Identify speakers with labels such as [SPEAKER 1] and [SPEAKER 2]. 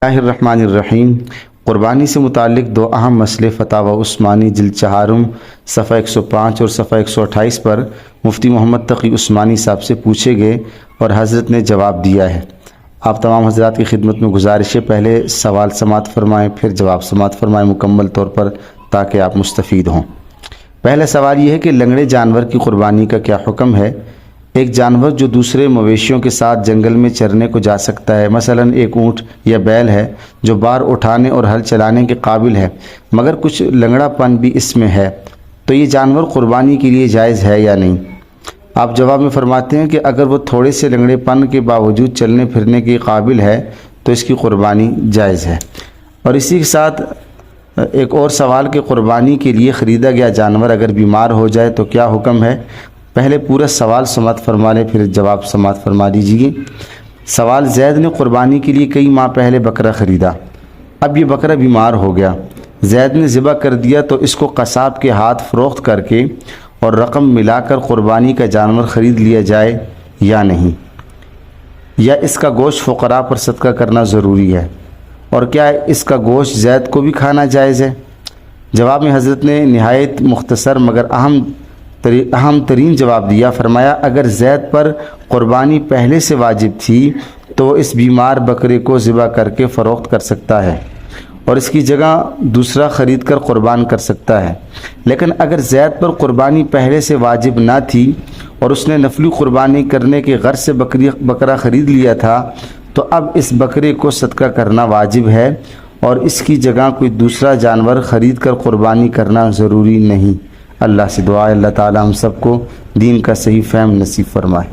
[SPEAKER 1] اللہ الرحمن الرحیم۔ قربانی سے متعلق دو اہم مسئلے فتاوی عثمانی جلد چہارم صفحہ 105 اور صفحہ 128 پر مفتی محمد تقی عثمانی صاحب سے پوچھے گئے اور حضرت نے جواب دیا ہے۔ آپ تمام حضرات کی خدمت میں گزارش ہے، پہلے سوال سماعت فرمائیں پھر جواب سماعت فرمائیں مکمل طور پر، تاکہ آپ مستفید ہوں۔ پہلا سوال یہ ہے کہ لنگڑے جانور کی قربانی کا کیا حکم ہے؟ ایک جانور جو دوسرے مویشیوں کے ساتھ جنگل میں چرنے کو جا سکتا ہے، مثلا ایک اونٹ یا بیل ہے جو بار اٹھانے اور ہل چلانے کے قابل ہے مگر کچھ لنگڑا پن بھی اس میں ہے، تو یہ جانور قربانی کے لیے جائز ہے یا نہیں؟ آپ جواب میں فرماتے ہیں کہ اگر وہ تھوڑے سے لنگڑے پن کے باوجود چلنے پھرنے کے قابل ہے تو اس کی قربانی جائز ہے۔ اور اسی کے ساتھ ایک اور سوال کہ قربانی کے لیے خریدا گیا جانور اگر بیمار ہو جائے تو کیا حکم ہے؟ پہلے پورا سوال سماعت فرما لیں پھر جواب سماعت فرما دیجیے۔ سوال: زید نے قربانی کے لیے کئی ماہ پہلے بکرا خریدا، اب یہ بکرا بیمار ہو گیا، زید نے ذبح کر دیا، تو اس کو قصاب کے ہاتھ فروخت کر کے اور رقم ملا کر قربانی کا جانور خرید لیا جائے یا نہیں؟ یا اس کا گوشت فقراء پر صدقہ کرنا ضروری ہے؟ اور کیا اس کا گوشت زید کو بھی کھانا جائز ہے؟ جواب میں حضرت نے نہایت مختصر مگر اہم ترین جواب دیا۔ فرمایا اگر زید پر قربانی پہلے سے واجب تھی تو وہ اس بیمار بکرے کو ذبح کر کے فروخت کر سکتا ہے اور اس کی جگہ دوسرا خرید کر قربان کر سکتا ہے، لیکن اگر زید پر قربانی پہلے سے واجب نہ تھی اور اس نے نفلی قربانی کرنے کے غرض سے بکرا خرید لیا تھا تو اب اس بکرے کو صدقہ کرنا واجب ہے اور اس کی جگہ کوئی دوسرا جانور خرید کر قربانی کرنا ضروری نہیں۔ اللہ سے دعا ہے اللہ تعالی ہم سب کو دین کا صحیح فہم نصیب فرمائے۔